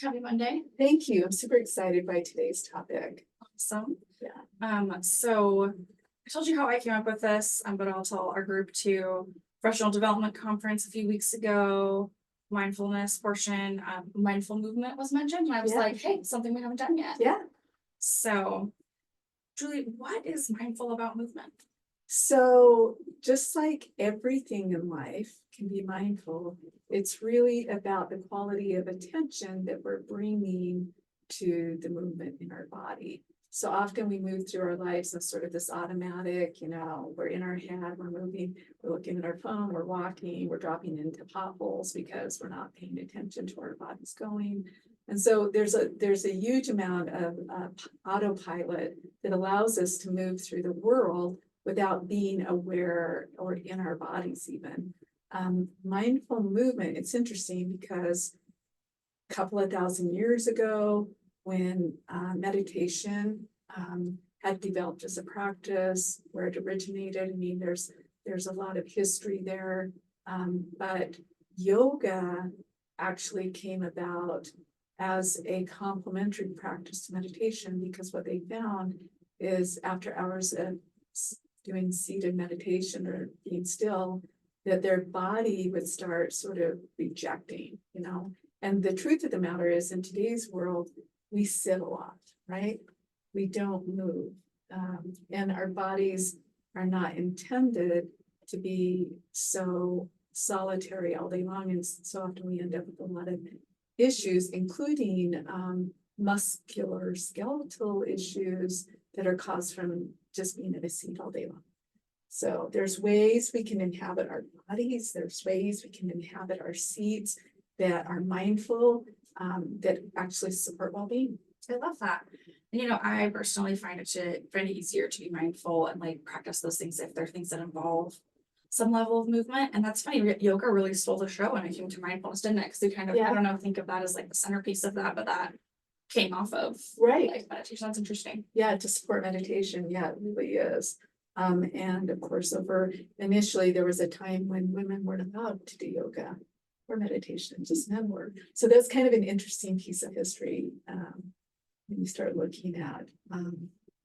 Happy Monday. Thank you. I'm super excited by today's topic. Awesome. Yeah. So I told you how I came up with this, but I'll tell our group to professional development conference a few weeks ago. Mindfulness portion, mindful movement was mentioned, and I was Yeah. like, hey, something we haven't done yet. Yeah. So, Julie, what is mindful about movement? So just like everything in life can be mindful, it's really about the quality of attention that we're bringing to the movement in our body. So often we move through our lives in sort of this automatic, we're in our head, we're moving, we're looking at our phone, we're walking, we're dropping into potholes because we're not paying attention to where our body's going. And so there's a huge amount of autopilot that allows us to move through the world without being aware or in our bodies even. Mindful movement, it's interesting because a couple of thousand years ago, when meditation had developed as a practice, where it originated, I mean, there's a lot of history there, but yoga actually came about as a complementary practice to meditation, because what they found is after hours of doing seated meditation or being still, that their body would start sort of rejecting, And the truth of the matter is, in today's world, we sit a lot, right? We don't move. And our bodies are not intended to be so solitary all day long. And so often we end up with a lot of issues, including muscular skeletal issues that are caused from just being in a seat all day long. So there's ways we can inhabit our bodies. There's ways we can inhabit our seats that are mindful, that actually support well-being. I love that. And I personally find it easier to be mindful and like practice those things if they're things that involve some level of movement. And that's funny, yoga really stole the show when it came to mindfulness, didn't it? Because we kind of, I don't know, think of that as like the centerpiece of that, but that came off of like meditation. That's interesting. Yeah, to support meditation. Yeah, it really is. And of course, initially there was a time when women weren't allowed to do yoga or meditation, just men were. So that's kind of an interesting piece of history when you start looking at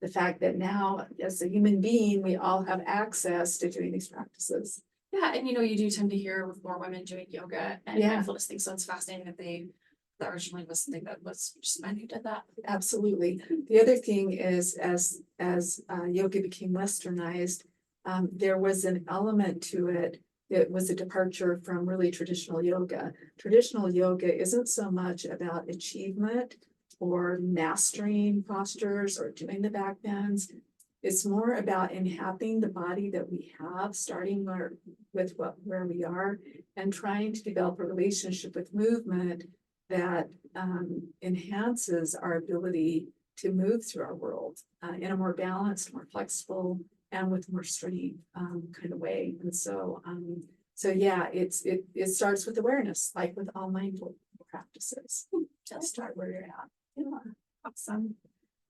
the fact that now, as a human being, we all have access to doing these practices. Yeah, and you do tend to hear with more women doing yoga and mindfulness things. So it's fascinating that originally was something that was just men who did that. Absolutely. The other thing is, as yoga became westernized, there was an element to it that was a departure from really traditional yoga. Traditional yoga isn't so much about achievement or mastering postures or doing the back bends. It's more about inhabiting the body that we have, starting with where we are, and trying to develop a relationship with movement that enhances our ability to move through our world in a more balanced, more flexible, and with more strength kind of way. And so yeah, it starts with awareness, like with all mindful practices. Just start where you're at. Yeah, awesome.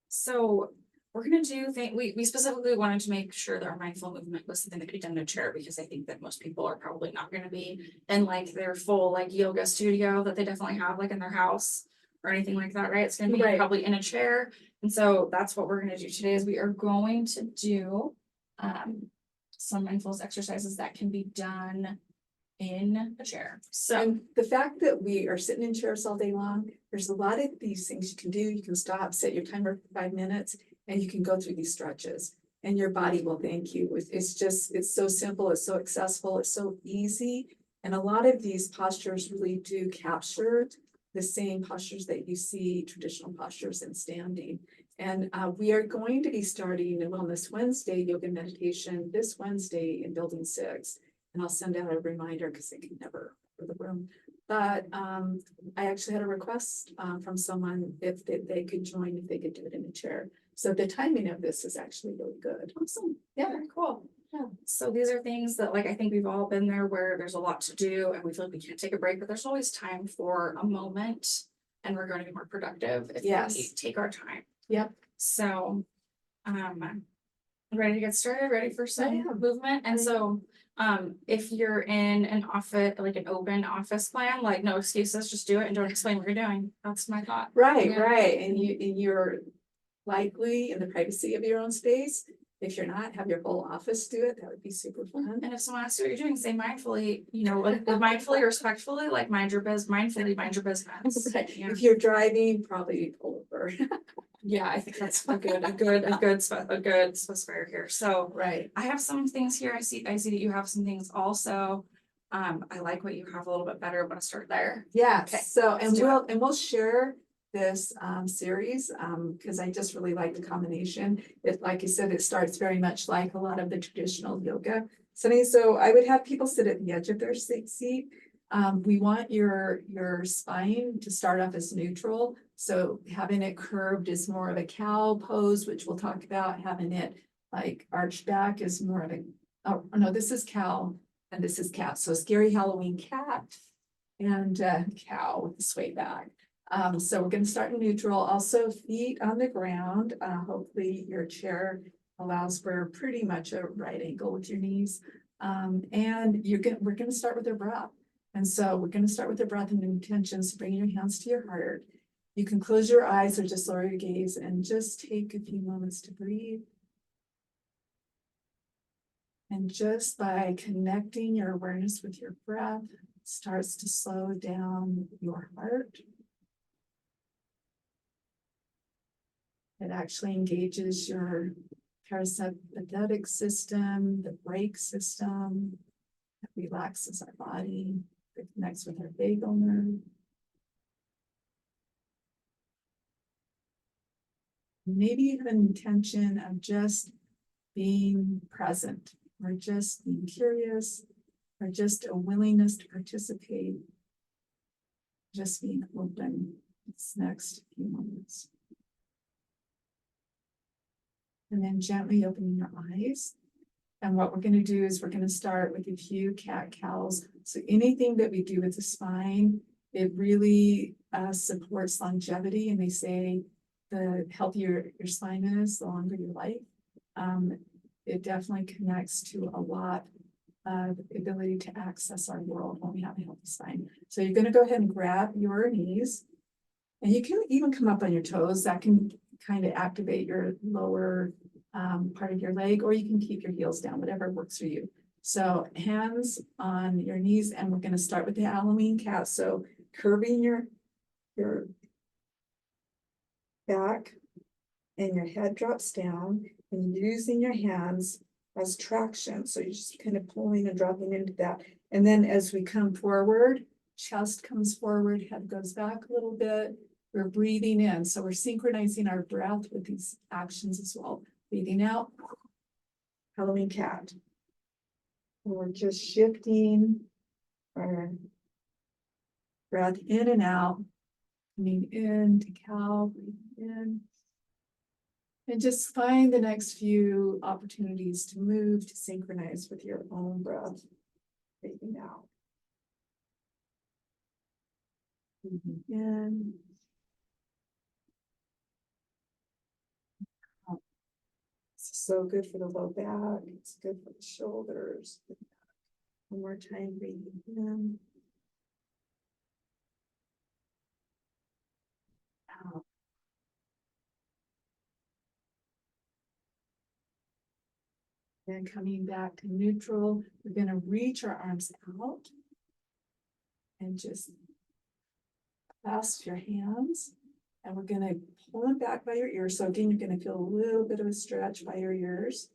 So we're gonna do we specifically wanted to make sure that our mindful movement was something that could be done in a chair, because I think that most people are probably not gonna be in like their full like yoga studio that they definitely have like in their house or anything like that, right? It's gonna be probably in a chair. And so that's what we're gonna do today, is we are going to do some mindfulness exercises that can be done in a chair. So and the fact that we are sitting in chairs all day long, there's a lot of these things you can do. You can stop, set your timer for 5 minutes, and you can go through these stretches, and your body will thank you. It's so simple, it's so accessible, it's so easy. And a lot of these postures really do capture the same postures that you see traditional postures in standing. And we are going to be starting a Wellness Wednesday yoga meditation this Wednesday in Building 6. And I'll send out a reminder because I can never for the room. But I actually had a request from someone if they could join, if they could do it in a chair. So the timing of this is actually really good. Awesome. Yeah, very cool. Yeah. So these are things that I think we've all been there, where there's a lot to do and we feel like we can't take a break, but there's always time for a moment, and we're going to be more productive if we take our time. Yep. So ready to get started, ready for some movement. And so If you're in an office, like an open office plan, like no excuses, just do it and don't explain what you're doing. That's my thought. Right, Yeah. right, and you're likely in the privacy of your own space. If you're not, have your whole office do it, that would be super fun. And if someone asks you what you're doing, say mindfully, you know, like mindfully, respectfully, like mind your mindfully mind your business. Right, Yeah. if you're driving, probably pull over. Yeah, I think that's a good specifier here. So Right, I have some things here. I see that you have some things also. I like what you have a little bit better. I'm gonna start there. yeah, Okay, so, let's do it. we'll share this series, because I just really like the combination. It, like you said, it starts very much like a lot of the traditional yoga settings. So I would have people sit at the edge of their seat. We want your spine to start off as neutral. So having it curved is more of a cow pose, which we'll talk about. Having it like arched back is more of a, oh, no, this is cow and this is cat. So scary Halloween cat and cow with the sway back. So we're gonna start in neutral, also feet on the ground. Hopefully your chair allows for pretty much a right angle with your knees. And we're gonna start with our breath. And so we're gonna start with the breath and intentions, bringing your hands to your heart. You can close your eyes or just lower your gaze and just take a few moments to breathe. And just by connecting your awareness with your breath, starts to slow down your heart. It actually engages your parasympathetic system, the brake system, that relaxes our body, it connects with our vagal nerve. Maybe you have an intention of just being present, or just being curious, or just a willingness to participate, just being open this next few moments. And then gently opening your eyes. And what we're going to do is we're going to start with a few cat cows. So anything that we do with the spine, it really supports longevity. And they say the healthier your spine is, the longer your life. It definitely connects to a lot of ability to access our world when we have a healthy spine. So you're going to go ahead and grab your knees. And you can even come up on your toes. That can kind of activate your lower part of your leg, or you can keep your heels down, whatever works for you. So hands on your knees, and we're going to start with the Halloween cat. So curving your back and your head drops down, and using your hands as traction. So you're just kind of pulling and dropping into that. And then as we come forward, chest comes forward, head goes back a little bit. We're breathing in. So we're synchronizing our breath with these actions as well. Breathing out, Halloween cat. And we're just shifting our breath in and out, coming in to cow, breathing in. And just find the next few opportunities to move, to synchronize with your own breath. Breathing out. Breathing in. It's so good for the low back. It's good for the shoulders. One more time, breathing in. Out. Then coming back to neutral, we're going to reach our arms out and just clasp your hands. And we're going to pull them back by your ears. So again, you're going to feel a little bit of a stretch by your ears.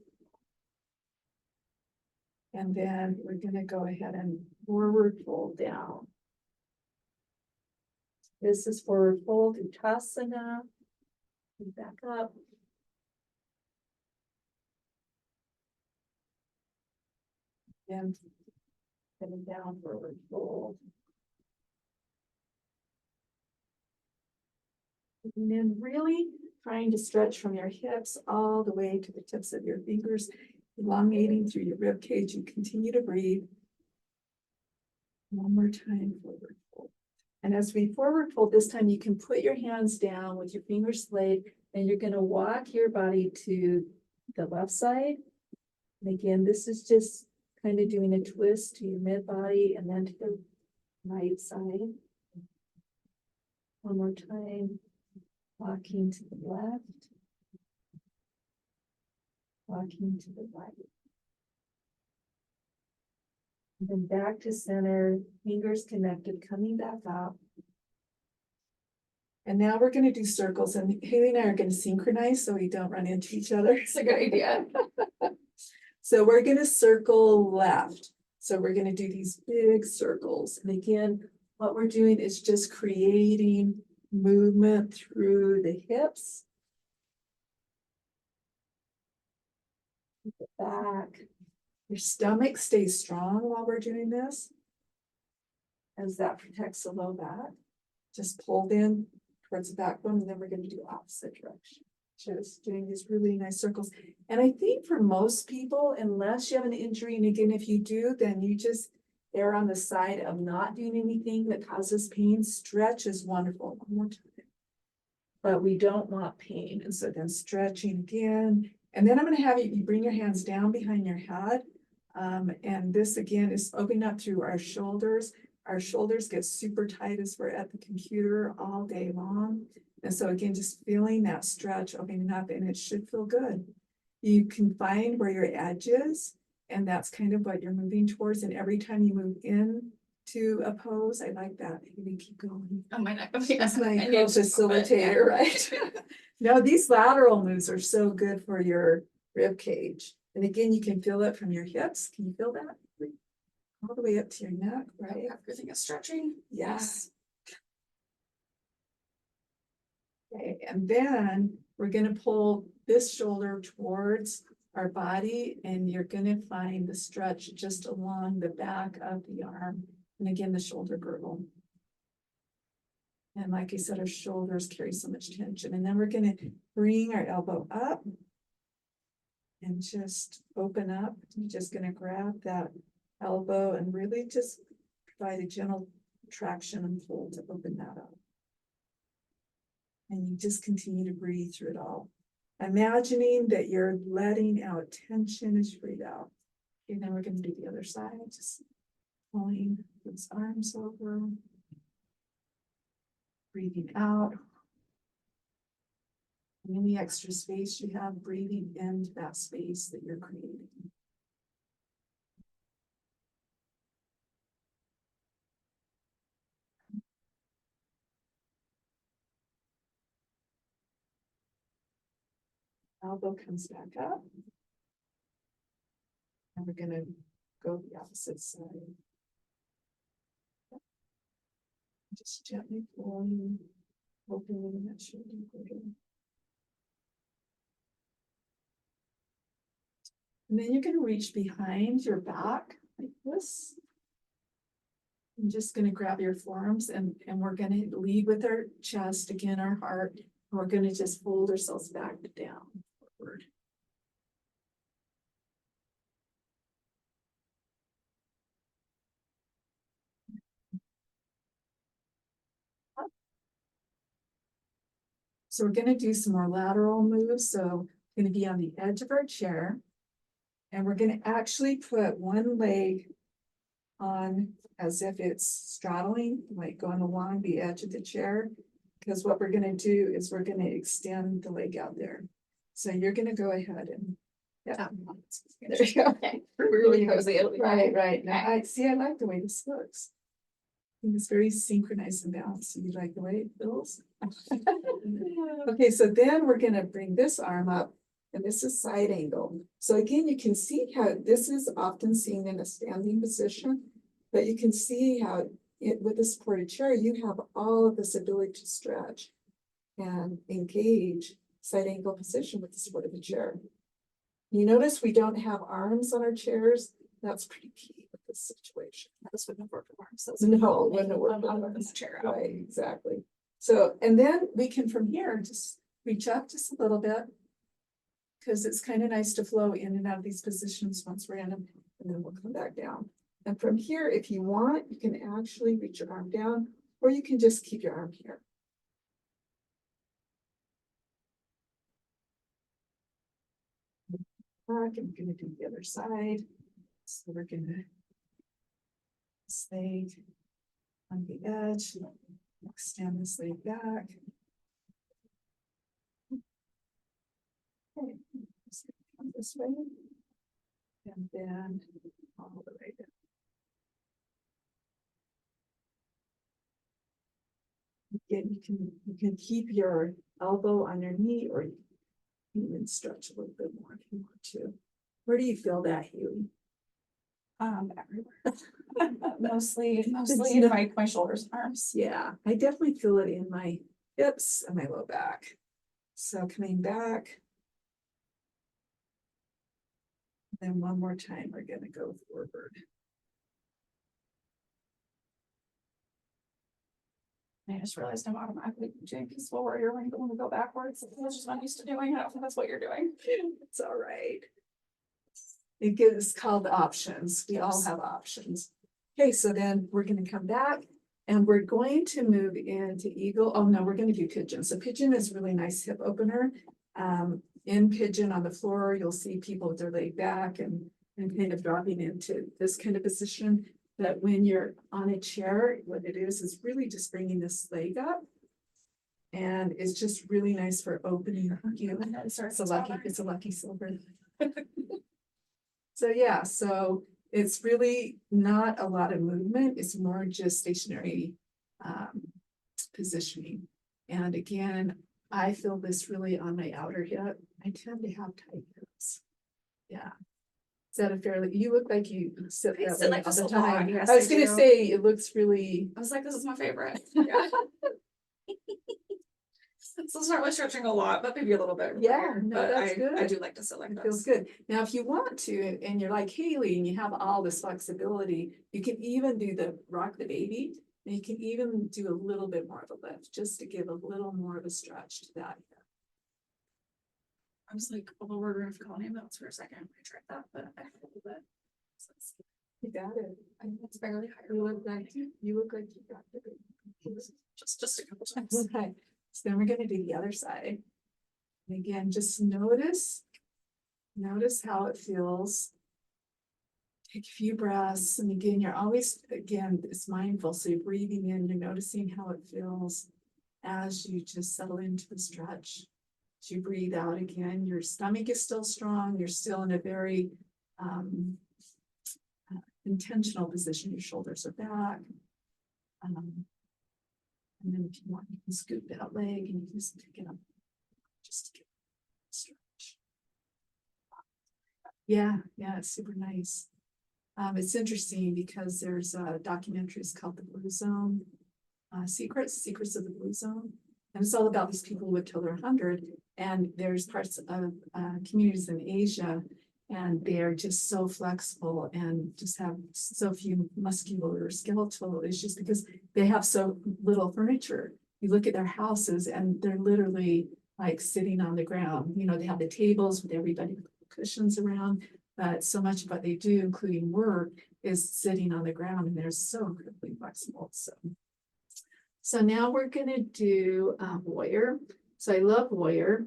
And then we're going to go ahead and forward fold down. This is forward fold, Uttasana. Back up. And coming down, forward fold. And then really trying to stretch from your hips all the way to the tips of your fingers, elongating through your rib cage. You continue to breathe. One more time, forward fold. And as we forward fold, this time you can put your hands down with your fingers laid, and you're going to walk your body to the left side. And again, this is just kind of doing a twist to your mid body and then to the right side. One more time, walking to the left. Walking to the right. And then back to center, fingers connected, coming back up. And now we're gonna do circles, and Haley and I are gonna synchronize so we don't run into each other. It's a good idea. So we're gonna circle left. So we're gonna do these big circles. And again, what we're doing is just creating movement through the hips. The back. Your stomach stays strong while we're doing this, as that protects the low back. Just pulled in towards the backbone, and then we're going to do opposite direction. Just doing these really nice circles. And I think for most people, unless you have an injury, and again, if you do, then you just err on the side of not doing anything that causes pain. Stretch is wonderful. One more time. But we don't want pain. And so then stretching again. And then I'm going to have you bring your hands down behind your head. And this again is opening up through our shoulders. Our shoulders get super tight as we're at the computer all day long. And so again, just feeling that stretch opening up, and it should feel good. You can find where your edge is, and that's kind of what you're moving towards. And every time you move in to a pose, I like that. You keep going. Oh, my neck. That's my I need to stop it, yeah. facilitator, right? No, these lateral moves are so good for your rib cage. And again, you can feel it from your hips. Can you feel that? All the way up to your neck, right? Everything is stretching. Yes. Okay, and then we're gonna pull this shoulder towards our body, and you're gonna find the stretch just along the back of the arm. And again, the shoulder girdle. And like I said, our shoulders carry so much tension. And then we're gonna bring our elbow up and just open up. You're just gonna grab that elbow and really just provide a gentle traction and pull to open that up. And you just continue to breathe through it all. Imagining that you're letting out tension as you breathe out. And then we're going to do the other side, just pulling those arms over. Breathing out. And any extra space you have, breathing into that space that you're creating. Elbow comes back up. And we're gonna go the opposite side. Just gently pulling, opening that shoulder girdle. And then you're gonna reach behind your back like this. I'm just gonna grab your forearms, and we're gonna lead with our chest, again, our heart. And we're gonna just fold ourselves back down forward. So we're gonna do some more lateral moves. So we're gonna be on the edge of our chair. And we're gonna actually put one leg on as if it's straddling, like going along the edge of the chair. Because what we're gonna do is we're gonna extend the leg out there. So you're gonna go ahead and, yeah. There you go. Okay. Really cozy. It'll be Right, fine. right. Now, I see, I like the way this looks. I think it's very synchronized and balanced. So you like the way it feels? Okay, so then we're gonna bring this arm up, and this is side angle. So again, you can see how this is often seen in a standing position, but you can see how with the supported chair, you have all of this ability to stretch and engage side angle position with the support of the chair. You notice we don't have arms on our chairs. That's pretty key with this situation. This wouldn't work with arms. No, wouldn't work I'm with not arms. moving the chair out. Right, exactly. So, and then we can from here just reach up just a little bit, because it's kind of nice to flow in and out of these positions once we're in them, and then we'll come back down. And from here, if you want, you can actually reach your arm down, or you can just keep your arm here. Back, and we're going to do the other side. So we're gonna this leg on the edge, extend this leg back. Okay, just come this way. And then all the way down. Again, you can keep your elbow on your knee, or you can even stretch a little bit more if you want to. Where do you feel that, Haley? Everywhere. Mostly It's in not- my shoulders and arms. Yeah, I definitely feel it in my hips and my low back. So coming back. Then one more time, we're gonna go forward. I just realized I'm automatically doing peaceful warrior when we go backwards. That's just what I'm used to doing. I don't think that's what you're doing. It's all right. It's called options. We all have options. Okay, so then we're gonna come back and we're going to move into eagle. Oh no, we're gonna do pigeon. So pigeon is really nice hip opener. In pigeon on the floor, you'll see people with their leg back and kind of dropping into this kind of position. But when you're on a chair, what it is really just bringing this leg up. And it's just really nice for opening. It's a lucky silver. So yeah, so it's really not a lot of movement. It's more just stationary positioning. And again, I feel this really on my outer hip. I tend to have tight hips. Yeah. Is that a fairly, you look like you sit I that sit way like all this the a lot, time. yes, I was I gonna do. say, it looks really. I was like, this is my favorite. Yeah. So start with stretching a lot, but maybe a little bit. Yeah, rare, no, but that's I good. do like to sit like It this. feels good. Now, if you want to, and you're like Haley, and you have all this flexibility, you can even do the rock the baby. And you can even do a little bit more of a lift, just to give a little more of a stretch to that. I was like, oh, we're gonna have to call an ambulance for a second. I tried that, but I had a little bit. So You got it. I think it's barely higher. You look like you got it. Just a couple times. Okay, so then we're gonna do the other side. And again, just notice how it feels. Take a few breaths, and again, you're always, again, it's mindful, so you're breathing in, you're noticing how it feels as you just settle into the stretch. As you breathe out again, your stomach is still strong, you're still in a very intentional position, your shoulders are back. And then if you want, you can scoop that leg and you can just pick it up. Just to get a stretch. Yeah, it's super nice. It's interesting because there's documentaries called The Blue Zone, Secrets of the Blue Zone. And it's all about these people who live till they're 100. And there's parts of communities in Asia, and they're just so flexible and just have so few muscular or skeletal issues because they have so little furniture. You look at their houses and they're literally like sitting on the ground. You know, they have the tables with everybody with cushions around, but so much of what they do, including work, is sitting on the ground, and they're so incredibly flexible. So now we're gonna do warrior. So I love warrior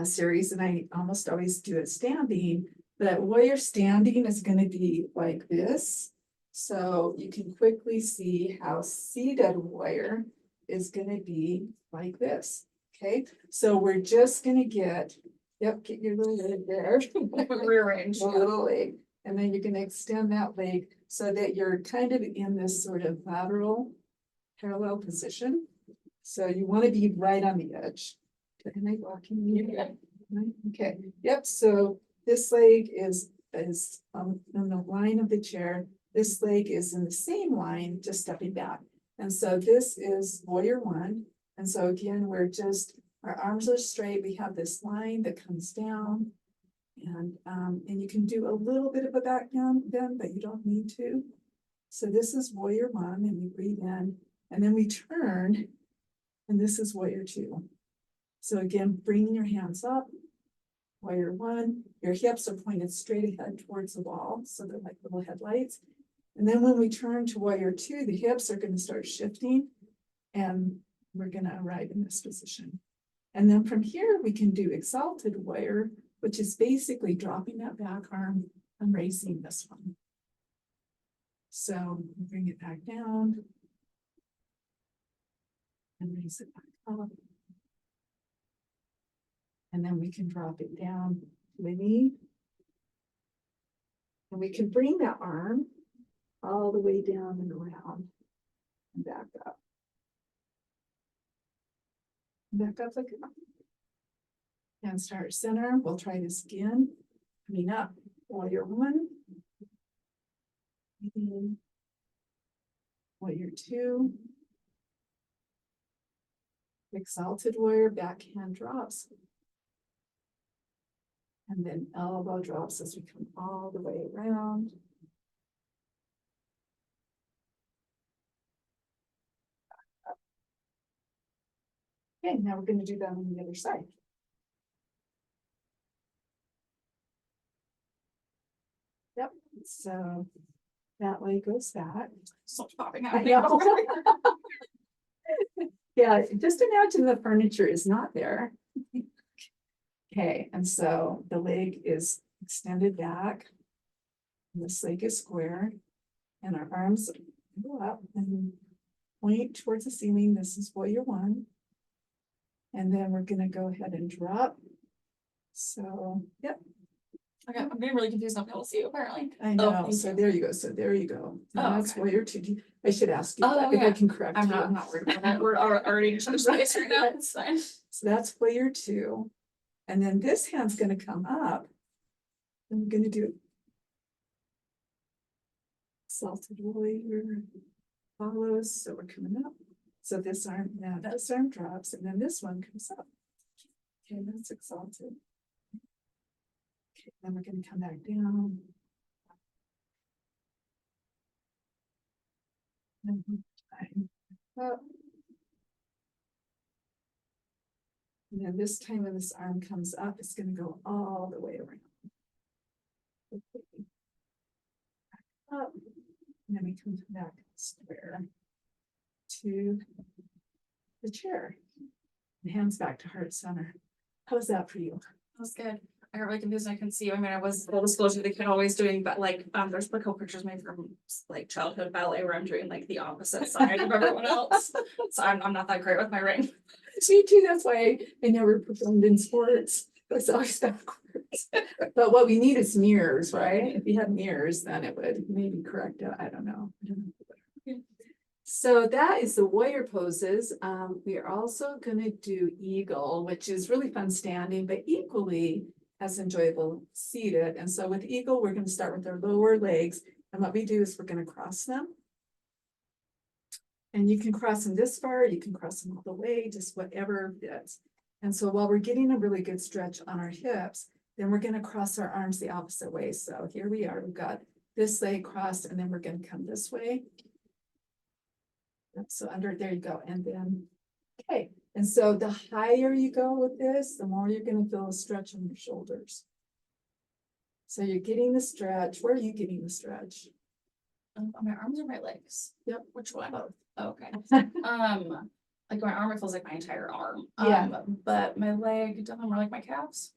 series, and I almost always do it standing. But warrior standing is going to be like this. So you can quickly see how seated warrior is going to be like this. Okay, so we're just going to get your little leg there. Rearrange. A little leg. And then you're going to extend that leg so that you're kind of in this sort of lateral parallel position. So you want to be right on the edge. Am I walking you? Okay, yep, so this leg is on the line of the chair. This leg is in the same line, just stepping back. And so this is warrior one. And so again, our arms are straight. We have this line that comes down. And you can do a little bit of a back bend, but you don't need to. So this is warrior one, and we breathe in, and then we turn, and this is warrior two. So again, bringing your hands up, warrior one, your hips are pointed straight ahead towards the wall, so they're like little headlights. And then when we turn to warrior two, the hips are going to start shifting, and we're going to arrive in this position. And then from here, we can do exalted warrior, which is basically dropping that back arm and raising this one. So bring it back down. And raise it back up. And then we can drop it down to the knee. And we can bring that arm all the way down and around and back up. Back up like that. And start center. We'll try this again. Coming up, warrior one. Warrior two. Exalted warrior, backhand drops. And then elbow drops as we come all the way around. Okay, now we're going to do that on the other side. Yep, so that way goes back. So much popping I out. know. Yeah, just imagine the furniture is not there. Okay, and so the leg is extended back. And this leg is square. And our arms go up and point towards the ceiling. This is warrior one. And then we're gonna go ahead and drop. So, yep, Okay, I'm getting really confused. I'm able to see you apparently. I know. thank So you. there you go. So there you go. Now Oh, that's okay. warrior two. I should ask you Oh, that if I yeah. can correct I'm you. not worried about that. We're already in each other's space right now. It's fine. So that's warrior two. And then this hand's gonna come up. And we're gonna do exalted warrior follows. So we're coming up. So this arm, now this arm drops, and then this one comes up. Okay, that's exalted. Okay, then we're gonna come back down. And up. And then this time when this arm comes up, it's gonna go all the way around. Up. And then we come back square to the chair. And hands back to heart center. How's that for you? That's good. I got really confused. I couldn't see you. I mean, I was full disclosure, the kid always doing, but like, there's a couple pictures made from like childhood ballet where I'm doing like the opposite side of everyone else. So I'm not that great with my ring. Me too, that's why I never performed in sports. It's always backwards. But what we need is mirrors, right? If you had mirrors, then it would maybe correct it. I don't know. So that is the warrior poses. We are also gonna do eagle, which is really fun standing, but equally as enjoyable seated. And so with eagle, we're gonna start with our lower legs. And what we do is we're gonna cross them. And you can cross them this far, you can cross them all the way, just whatever fits. And so while we're getting a really good stretch on our hips, then we're gonna cross our arms the opposite way. So here we are, we've got this leg crossed, and then we're gonna come this way. So under, there you go, and then, okay. And so the higher you go with this, the more you're gonna feel a stretch on your shoulders. So you're getting the stretch. Where are you getting the stretch? On my arms or my legs? Yep. Which one? Both. Oh, okay. Like my arm, it feels like my entire arm. Yeah. But my leg, definitely more like my calves.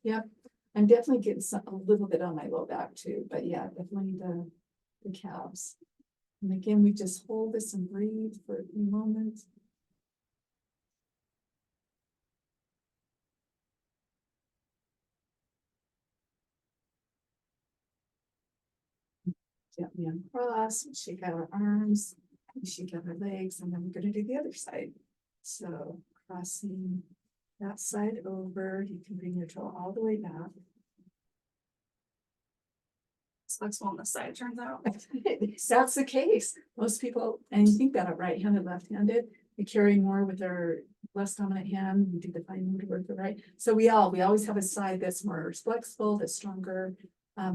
I'm definitely getting a little bit on my low back too, but yeah, definitely the calves. And again, we just hold this and breathe for a few moments. Gently uncross, we shake out our arms, we shake out our legs, and then we're gonna do the other side. So crossing that side over, you can bring your toe all the way back. It's flexible on this side, it turns out. That's the case. Most people, and you think about it, right-handed, left-handed, we carry more with our less dominant hand, we do the fine motor work, right? So we always have a side that's more flexible, that's stronger.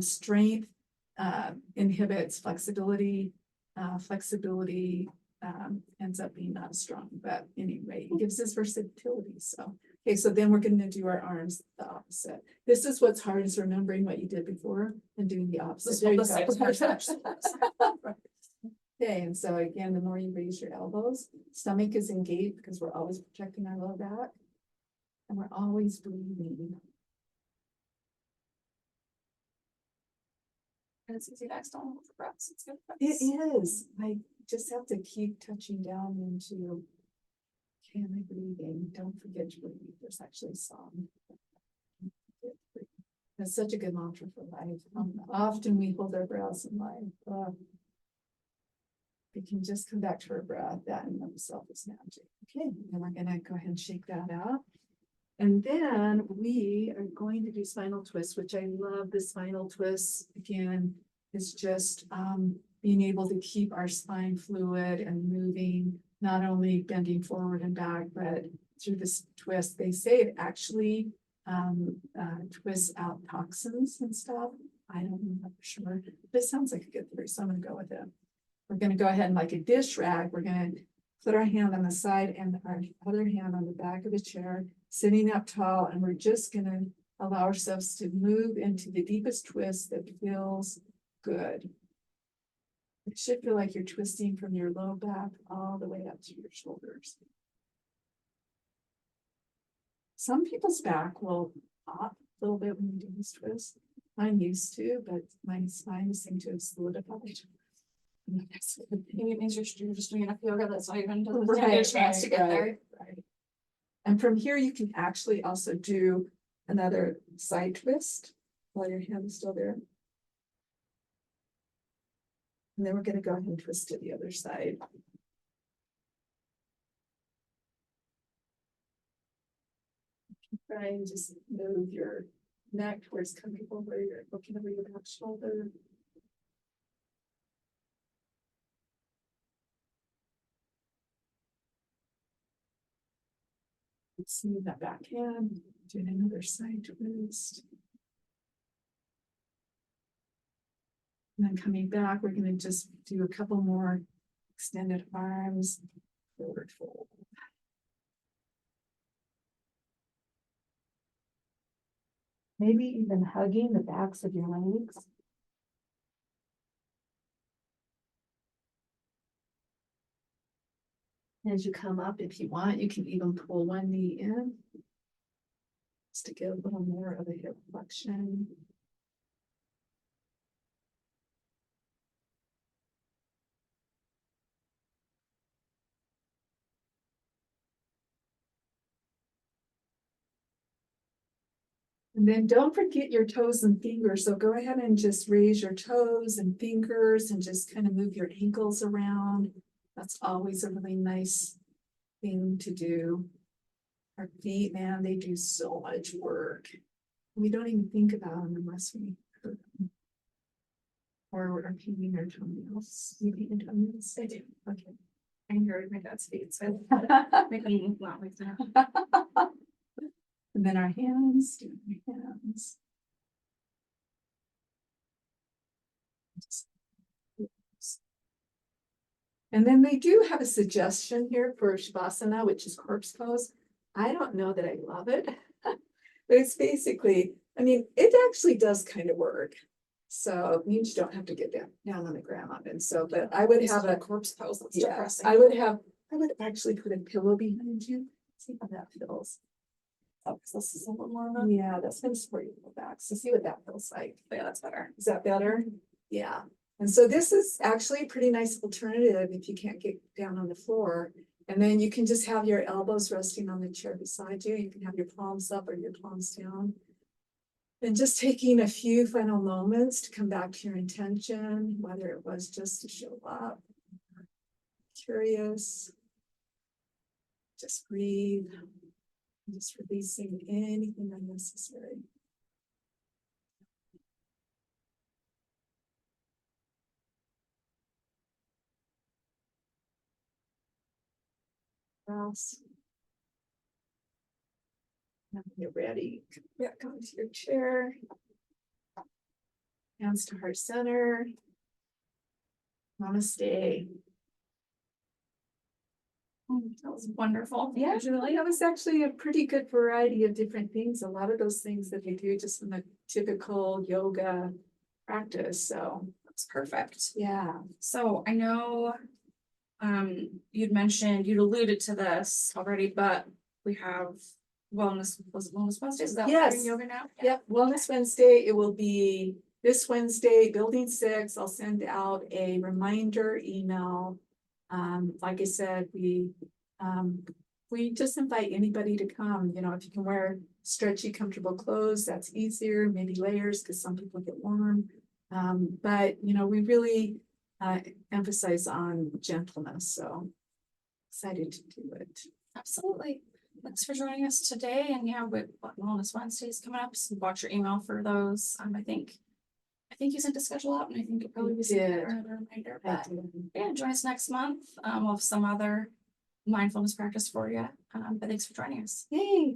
Strength inhibits flexibility. Flexibility ends up being not strong, but anyway, it gives us versatility. So, okay, so then we're going to do our arms the opposite. This is what's hard, is remembering what you did before and doing the opposite. There you go. Okay, and so again, the more you raise your elbows, stomach is engaged because we're always protecting our low back, and we're always breathing. And it's easy to accidentally hold the breaths. It's good. It is. I just have to keep touching down into. Can I breathing? Don't forget to breathe. There's actually a song. It's such a good mantra for life. Often we hold our breaths in life. We can just come back to our breath. That in itself is magic. Okay, and we're gonna go ahead and shake that out. And then we are going to do spinal twists, which I love the spinal twists. Again, it's just being able to keep our spine fluid and moving, not only bending forward and back, but through this twist. They say it actually twists out toxins and stuff. I don't know for sure, but it sounds like a good theory, so I'm gonna go with it. We're gonna go ahead and like a dish rag, we're gonna put our hand on the side and our other hand on the back of the chair, sitting up tall, and we're just gonna allow ourselves to move into the deepest twist that feels good. It should feel like you're twisting from your low back all the way up to your shoulders. Some people's back will pop a little bit when you do these twists. I'm used to, but my spine seems to have solidified. Maybe it means you're just doing enough yoga that's not even Right, a chance to get there. Right. And from here, you can actually also do another side twist while your hand is still there. And then we're going to go ahead and twist to the other side. Try and just move your neck where it's comfortable, where you're looking over your back shoulder. See that back hand, doing another side twist. And then coming back, we're going to just do a couple more extended arms, forward fold. Maybe even hugging the backs of your legs. As you come up, if you want, you can even pull one knee in. Just to get a little more of a hip flexion. And then don't forget your toes and fingers. So go ahead and just raise your toes and fingers and just kind of move your ankles around. That's always a really nice thing to do. Our feet, man, they do so much work. We don't even think about them unless we hurt them. Or we're painting our toenails. You paint your toenails? I do. Okay. I heard my dad's feet, so make me not like that. And then our hands, do our hands. And then they do have a suggestion here for Shavasana, which is corpse pose. I don't know that I love it, but it's basically, I mean, it actually does kind of work. So it means you don't have to get down on the ground. And so, but I would have a corpse pose. That's yeah, depressing. I would actually put a pillow behind you. See how that feels. Oh, 'cause this is a little more of a, Yeah, that's gonna support your low back. So see what that feels like. yeah, that's better. Is that better? Yeah. And so this is actually a pretty nice alternative if you can't get down on the floor. And then you can just have your elbows resting on the chair beside you. You can have your palms up or your palms down. And just taking a few final moments to come back to your intention, whether it was just to show up, curious, just breathe, just releasing anything unnecessary. Else. Now when you're ready, come back onto your chair. Hands to heart center. Namaste. That was wonderful. Yeah, Julie. that was actually a pretty good variety of different things. A lot of those things that they do just in the typical yoga practice. So That's perfect. yeah. So I know you'd alluded to this already, but we have Wellness Wednesdays. Is that what we're Yes. doing yoga now? Yep, Wellness Wednesday, it will be this Wednesday, Building 6, I'll send out a reminder email. Like I said, we just invite anybody to come, you know, if you can wear stretchy, comfortable clothes, that's easier, maybe layers, because some people get warm. But, you know, we really emphasize on gentleness, so excited to do it. Absolutely. Thanks for joining us today. And yeah, with Wellness Wednesdays coming up, so watch your email for those. I think you sent a schedule out, and I think it probably was did. another reminder. I But did. yeah, join us next month. We'll have some other mindfulness practice for you. But thanks for joining us. Yay.